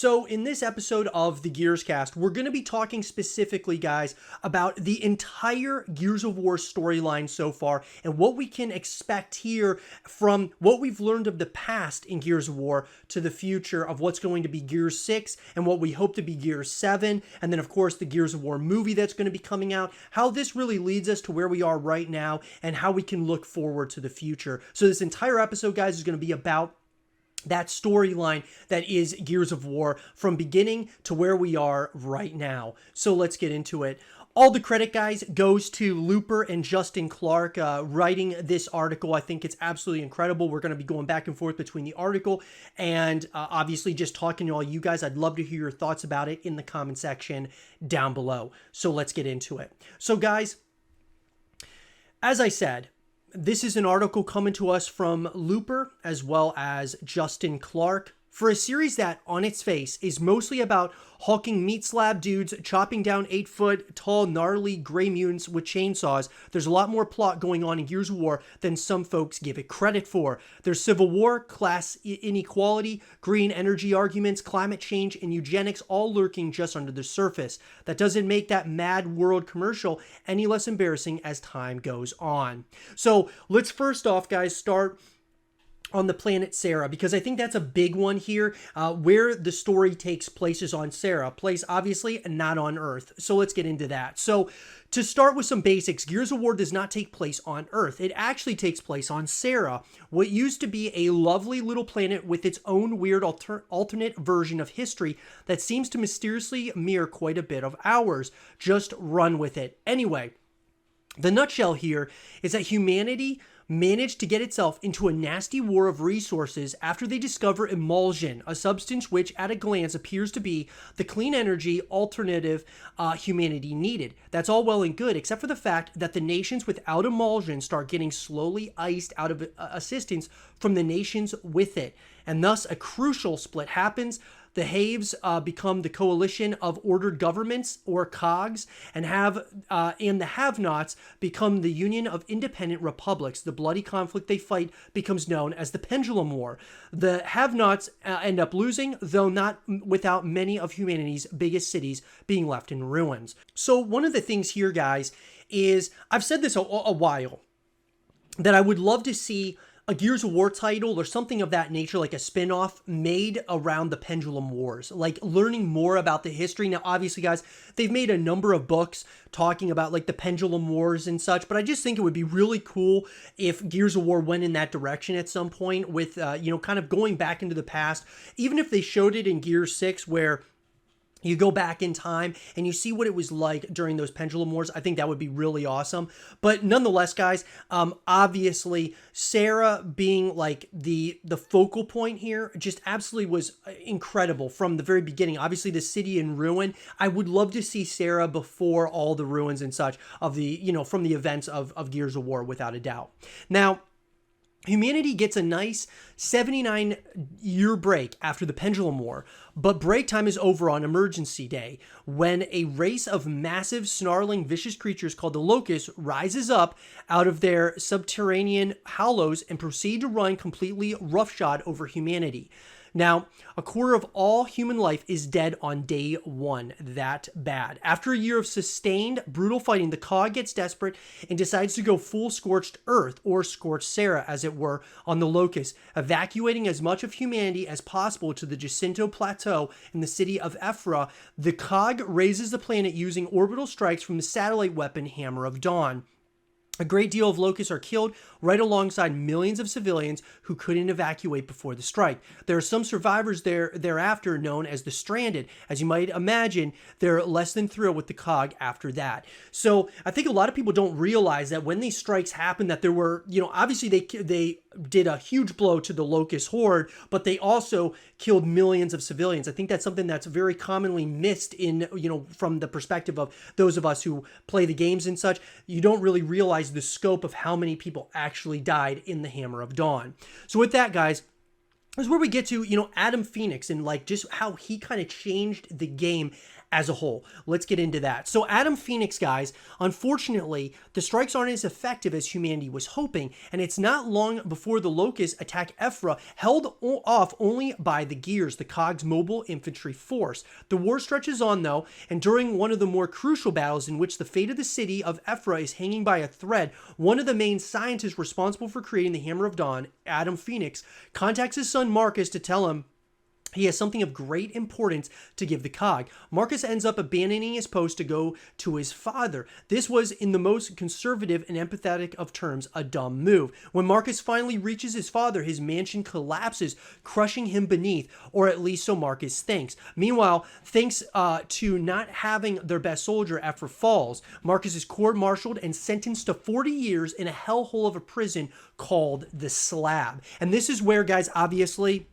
So in this episode of the Gears Cast, we're going to be talking specifically, guys, about the entire Gears of War storyline so far and what we can expect here from what we've learned of the past in Gears of War to the future of what's going to be Gears 6 and what we hope to be Gears 7, and then of course the Gears of War movie that's going to be coming out, how this really leads us to where we are right now and how we can look forward to the future. So this entire episode, guys, is going to be about that storyline that is Gears of War from beginning to where we are right now. So let's get into it. All the credit, guys, goes to Looper and Justin Clark writing this article. I think it's absolutely incredible. We're going to be going back and forth between the article and obviously just talking to all you guys. I'd love to hear your thoughts about it in the comment section down below. So let's get into it. So guys, as I said, this is an article coming to us from Looper as well as Justin Clark for a series that on its face is mostly about hulking meat slab dudes chopping down 8-foot tall gnarly gray mutants with chainsaws. There's a lot more plot going on in Gears of War than some folks give it credit for. There's civil war, class inequality, green energy arguments, climate change, and eugenics all lurking just under the surface. That doesn't make that Mad World commercial any less embarrassing as time goes on. So let's first off, guys, start on the planet Sera, because I think that's a big one here. Where the story takes place is on Sera, place obviously not on Earth. So let's get into that. So to start with some basics, Gears of War does not take place on Earth. It actually takes place on Sera, what used to be a lovely little planet with its own weird alternate version of history that seems to mysteriously mirror quite a bit of ours. Just run with it. Anyway, the nutshell here is that humanity managed to get itself into a nasty war of resources after they discover emulsion, a substance which at a glance appears to be the clean energy alternative humanity needed. That's all well and good, except for the fact that the nations without emulsion start getting slowly iced out of assistance from the nations with it. And thus a crucial split happens. The Haves become the coalition of ordered governments, or COGs, and the have-nots become the Union of Independent Republics. The bloody conflict they fight becomes known as the Pendulum War. The have-nots end up losing, though not without many of humanity's biggest cities being left in ruins. So one of the things here, guys, is, I've said this a while, that I would love to see a Gears of War title or something of that nature, like a spin-off made around the Pendulum Wars, like learning more about the history. Now, obviously, guys, they've made a number of books talking about like the Pendulum Wars and such, but I just think it would be really cool if Gears of War went in that direction at some point with, kind of going back into the past, even if they showed it in Gears 6 where you go back in time and you see what it was like during those Pendulum Wars. I think that would be really awesome. But nonetheless, guys, obviously, Sera being like the focal point here just absolutely was incredible from the very beginning. Obviously, the city in ruin. I would love to see Sera before all the ruins and such of the, from the events of Gears of War, without a doubt. Now, humanity gets a nice 79-year break after the Pendulum War, but break time is over on Emergency Day, when a race of massive, snarling, vicious creatures called the Locusts rises up out of their subterranean hollows and proceed to run completely roughshod over humanity. Now, a quarter of all human life is dead on day one. That bad. After a year of sustained, brutal fighting, the COG gets desperate and decides to go full scorched earth, or scorched Sera, as it were, on the Locust, evacuating as much of humanity as possible to the Jacinto Plateau in the city of Ephra. The COG raises the planet using orbital strikes from the satellite weapon Hammer of Dawn. A great deal of Locusts are killed right alongside millions of civilians who couldn't evacuate before the strike. There are some survivors thereafter known as the Stranded. As you might imagine, they're less than thrilled with the COG after that. So I think a lot of people don't realize that when these strikes happened, that there were, obviously they did a huge blow to the Locust horde, but they also killed millions of civilians. I think that's something that's very commonly missed in, from the perspective of those of us who play the games and such. You don't really realize the scope of how many people actually died in the Hammer of Dawn. So with that, guys, is where we get to, Adam Phoenix and like just how he kind of changed the game as a whole. Let's get into that. So Adam Phoenix, guys, unfortunately, the strikes aren't as effective as humanity was hoping, and it's not long before the Locusts attack Ephra, held off only by the Gears, the Cog's mobile infantry force. The war stretches on, though, and during one of the more crucial battles in which the fate of the city of Ephra is hanging by a thread, one of the main scientists responsible for creating the Hammer of Dawn, Adam Phoenix, contacts his son Marcus to tell him he has something of great importance to give the Cog. Marcus ends up abandoning his post to go to his father. This was, in the most conservative and empathetic of terms, a dumb move. When Marcus finally reaches his father, his mansion collapses, crushing him beneath, or at least so Marcus thinks. Meanwhile, thanks to not having their best soldier, Ephra falls. Marcus is court-martialed and sentenced to 40 years in a hellhole of a prison called the Slab. And this is where, guys, obviously,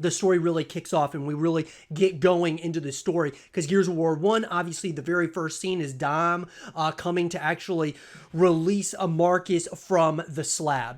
the story really kicks off and we really get going into the story, because Gears of War 1, obviously the very first scene is Dom coming to actually release a Marcus from the Slab.